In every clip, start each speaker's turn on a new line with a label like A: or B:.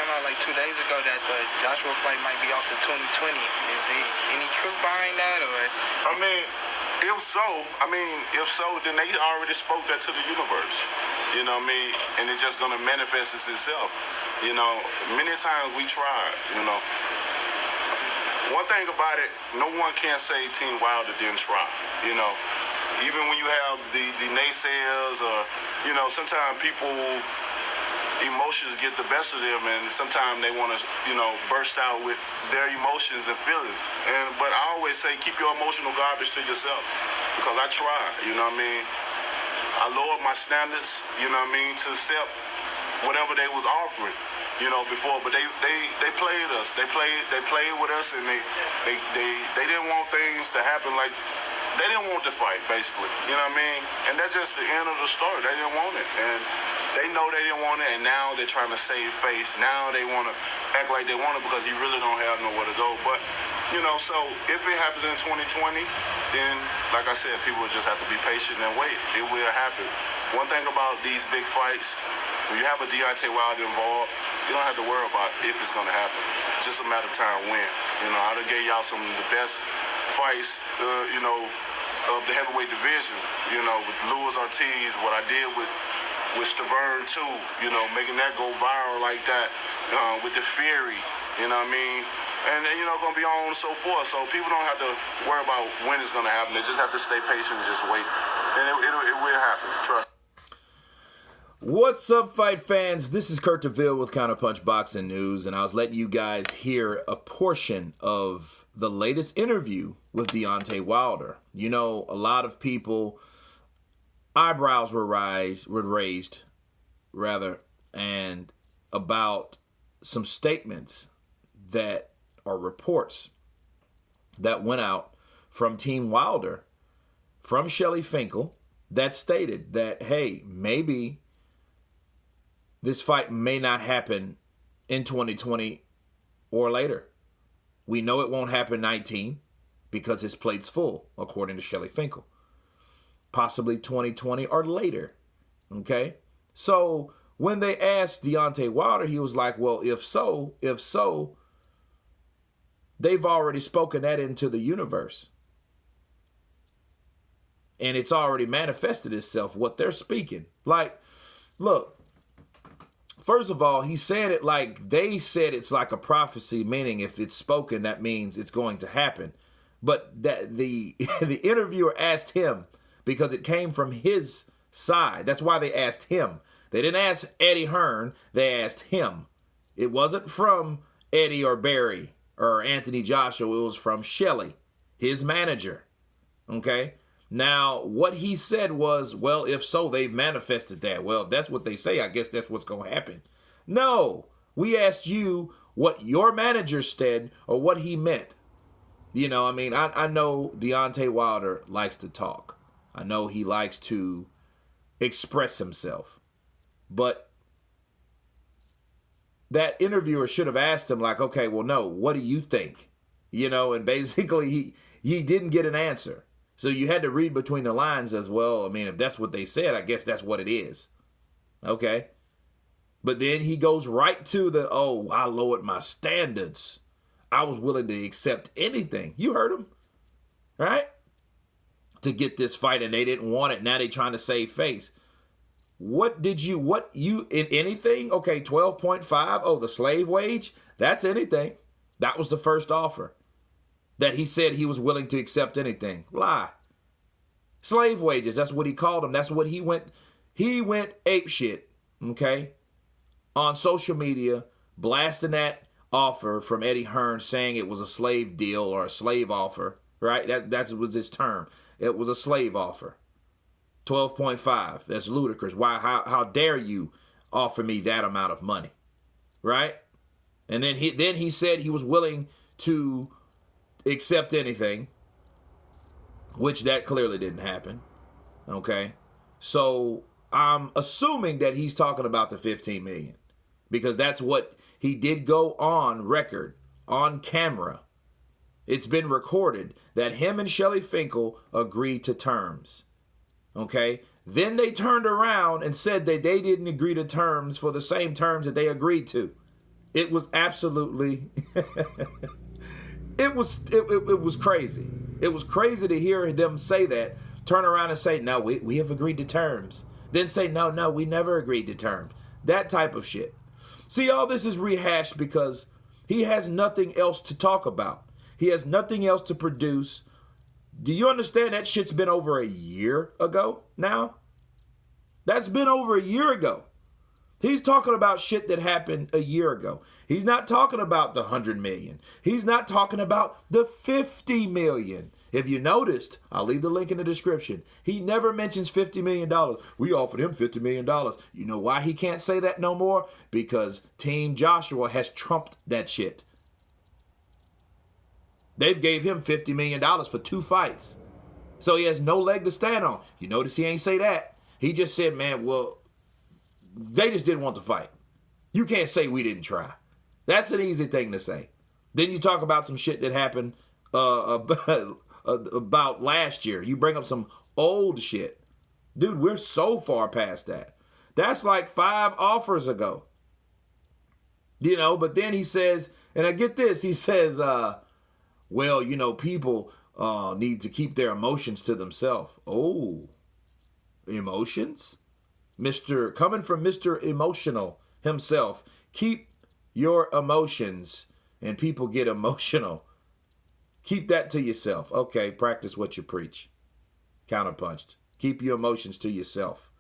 A: found out like 2 days ago that the Joshua fight might be off to 2020. Is there any truth behind that, or?
B: If so, then they already spoke that to the universe. You know what I mean? And it's just gonna manifest itself. You know, many times we tried. You know, one thing about it, no one can say Team Wilder didn't try. You know, even when you have the naysayers, or you know, sometimes people emotions get the best of them, and sometimes they want to, you know, burst out with their emotions and feelings. But I always say, keep your emotional garbage to yourself, because I tried. You know what I mean? I lowered my standards. You know what I mean, to accept whatever they was offering. You know, before, but they played us. They played with us, and they didn't want things to happen like. They didn't want the fight, basically. You know what I mean? And that's just the end of the story. They didn't want it. And they know they didn't want it, and now they're trying to save face. Now they want to act like they want it because you really don't have nowhere to go. But, you know, so if it happens in 2020, then, like I said, people just have to be patient and wait. It will happen. One thing about these big fights, when you have a Deontay Wilder involved, you don't have to worry about if it's going to happen. It's just a matter of time when. You know, I done gave y'all some of the best fights, you know, of the heavyweight division, you know, with Luis Ortiz, what I did with Stavern too, you know, making that go viral like that, with the Fury, you know what I mean? And, you know, going to be on and so forth. So people don't have to worry about when it's going to happen. They just have to stay patient and just wait. And it will happen, trust.
C: What's up, fight fans? This is Kurt DeVille with Counterpunch Boxing News, and I was letting you guys hear a portion of the latest interview with Deontay Wilder. You know, a lot of people, eyebrows were raised, and about some statements that are reports that went out from Team Wilder, from Shelly Finkel, that stated that, hey, maybe this fight may not happen in 2020 or later. We know it won't happen 19 because his plate's full, according to Shelly Finkel. Possibly 2020 or later. Okay? So when they asked Deontay Wilder, he was like, well, if so, they've already spoken that into the universe. And it's already manifested itself, what they're speaking. Like, look, first of all, he's saying it like they said it's like a prophecy, meaning if it's spoken, that means it's going to happen. But that the interviewer asked him because it came from his side. That's why they asked him. They didn't ask Eddie Hearn. They asked him. It wasn't from Eddie or Barry or Anthony Joshua. It was from Shelly, his manager. Okay? Now, what he said was, well, if so, they've manifested that. Well, if that's what they say, I guess that's what's going to happen. No, we asked you what your manager said or what he meant. You know, I mean, I know Deontay Wilder likes to talk. I know he likes to express himself. But that interviewer should have asked him, like, okay, well, no, what do you think? You know, and basically he didn't get an answer. So you had to read between the lines as well. I mean, if that's what they said, I guess that's what it is. Okay. But then he goes right to the, oh, I lowered my standards. I was willing to accept anything. You heard him, right? To get this fight, and they didn't want it. Now they're trying to save face. In anything? Okay, 12.5. Oh, the slave wage? That's anything. That was the first offer. That he said he was willing to accept anything. Lie. Slave wages, that's what he called them. That's what he went ape shit, okay? On social media, blasting that offer from Eddie Hearn, saying it was a slave deal or a slave offer, right? That was his term. It was a slave offer. 12.5. That's ludicrous. Why? How dare you offer me that amount of money, right? And then he said he was willing to accept anything, which that clearly didn't happen. Okay, so I'm assuming that he's talking about the $15 million, because that's what he did go on record, on camera. It's been recorded that him and Shelly Finkel agreed to terms. Okay, then they turned around and said that they didn't agree to terms for the same terms that they agreed to. It was absolutely, it was crazy. It was crazy to hear them say that, turn around and say, no, we have agreed to terms. Then say, no, we never agreed to terms. That type of shit. See, all this is rehashed because he has nothing else to talk about. He has nothing else to produce. Do you understand that shit's been over a year ago now? That's been over a year ago. He's talking about shit that happened a year ago. He's not talking about the 100 million. He's not talking about the 50 million. If you noticed, I'll leave the link in the description. He never mentions $50 million. We offered him $50 million. You know why he can't say that no more? Because Team Joshua has trumped that shit. They've gave him $50 million for 2 fights. So he has no leg to stand on. You notice he ain't say that. He just said, man, well, they just didn't want to fight. You can't say we didn't try. That's an easy thing to say. Then you talk about some shit that happened about last year. You bring up some old shit. Dude, we're so far past that. That's like 5 offers ago. You know, but then he says, and I get this, he says, well, you know, people need to keep their emotions to themselves. Oh, emotions? Coming from Mr. Emotional himself. Keep your emotions, and people get emotional. Keep that to yourself. Okay, practice what you preach. Counterpunched. Keep your emotions to yourself.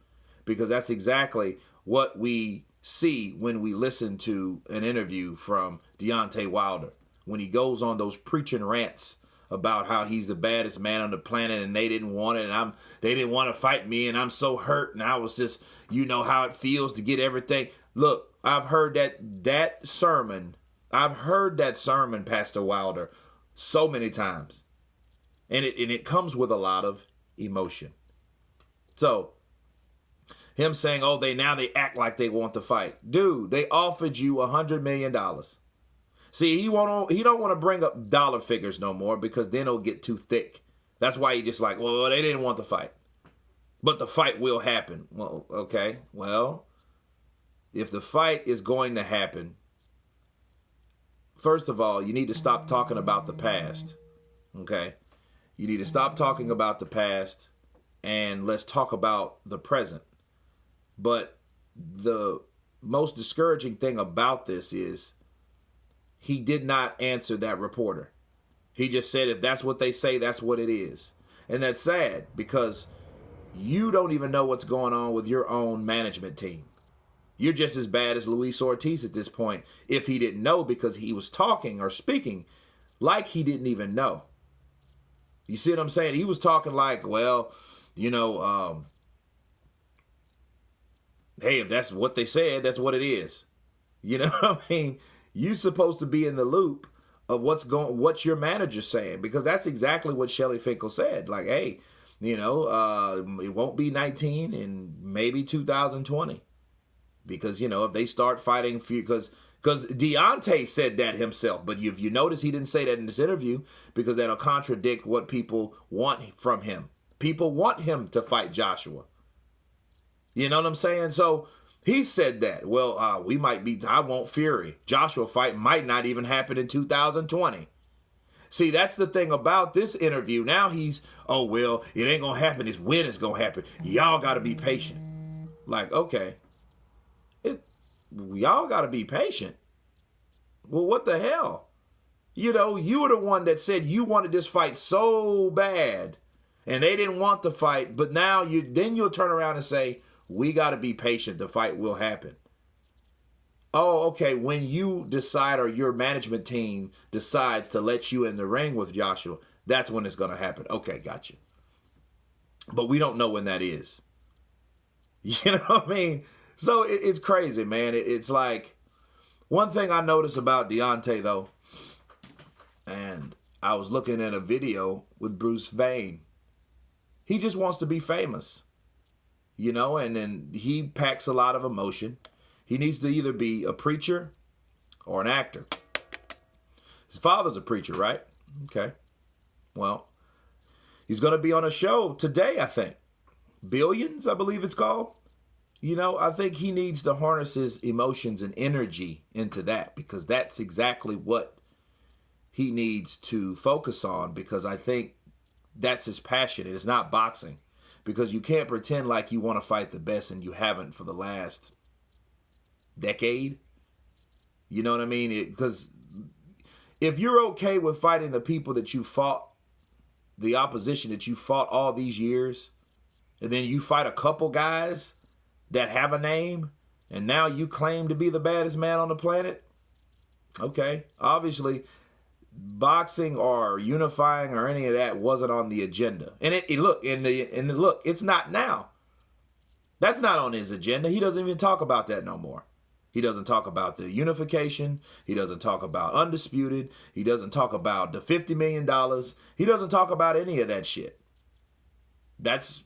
C: Because that's exactly what we see when we listen to an interview from Deontay Wilder. When he goes on those preaching rants about how he's the baddest man on the planet and they didn't want it and they didn't want to fight me and I'm so hurt and I was just, you know how it feels to get everything. Look, I've heard that sermon, Pastor Wilder, so many times. And it comes with a lot of emotion. So, him saying, oh, they act like they want to fight. Dude, they offered you $100 million. See, he don't want to bring up dollar figures no more because then it'll get too thick. That's why he just like, well, they didn't want the fight. But the fight will happen. Well, okay. Well, if the fight is going to happen, first of all, you need to stop talking about the past. Okay? You need to stop talking about the past and let's talk about the present. But the most discouraging thing about this is he did not answer that reporter. He just said, if that's what they say, that's what it is. And that's sad because you don't even know what's going on with your own management team. You're just as bad as Luis Ortiz at this point if he didn't know because he was talking or speaking like he didn't even know. You see what I'm saying? He was talking like, well, you know, hey, if that's what they said, that's what it is. You know what I mean? You're supposed to be in the loop of what your manager's saying because that's exactly what Shelly Finkel said. Like, hey, you know, it won't be 19 and maybe 2020 because, you know, if they start fighting because Deontay said that himself. But if you notice, he didn't say that in this interview because that'll contradict what people want from him. People want him to fight Joshua. You know what I'm saying? So he said that. Well, I want Fury. Joshua fight might not even happen in 2020. See, that's the thing about this interview. Now he's, oh, well, it ain't going to happen. It's when it's going to happen. Y'all got to be patient. Like, okay. Y'all got to be patient. Well, what the hell? You know, you were the one that said you wanted this fight so bad and they didn't want the fight. But now you'll turn around and say, we got to be patient. The fight will happen. Oh, okay. When you decide or your management team decides to let you in the ring with Joshua, that's when it's going to happen. Okay, got you. But we don't know when that is. You know what I mean? So it's crazy, man. It's like one thing I noticed about Deontay, though, and I was looking at a video with Bruce Vane. He just wants to be famous. You know, and then he packs a lot of emotion. He needs to either be a preacher or an actor. His father's a preacher, right? Okay. Well, he's going to be on a show today, I think. Billions, I believe it's called. I think he needs to harness his emotions and energy into that, because that's exactly what he needs to focus on, because I think that's his passion. It is not boxing, because you can't pretend like you want to fight the best and you haven't for the last decade. You know what I mean? Because if you're okay with fighting the people that you fought, the opposition that you fought all these years, and then you fight a couple guys that have a name, and now you claim to be the baddest man on the planet, okay, obviously boxing or unifying or any of that wasn't on the agenda. And look, it's not now. That's not on his agenda. He doesn't even talk about that no more. He doesn't talk about the unification. He doesn't talk about Undisputed. He doesn't talk about the $50 million. He doesn't talk about any of that shit. That's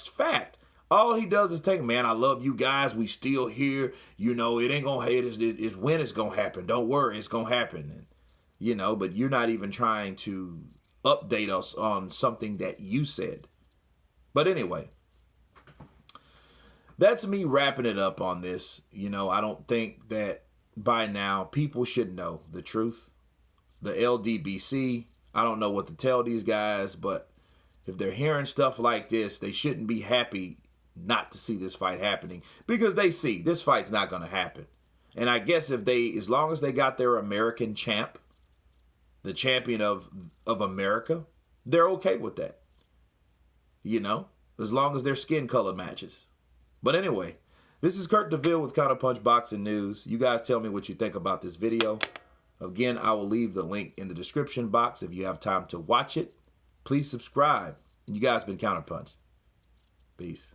C: fact. All he does is take, man, I love you guys. We still here. It ain't going to hate us. It's when it's going to happen. Don't worry. It's going to happen. And, but you're not even trying to update us on something that you said. But anyway, that's me wrapping it up on this. I don't think that by now people should know the truth. The LDBC, I don't know what to tell these guys, but if they're hearing stuff like this, they shouldn't be happy not to see this fight happening, because they see this fight's not going to happen. And I guess as long as they got their American champ, the champion of America, they're okay with that. As long as their skin color matches. But anyway, this is Kurt DeVille with Counterpunch Boxing News. You guys tell me what you think about this video. Again, I will leave the link in the description box if you have time to watch it. Please subscribe. And you guys been Counterpunch. Peace.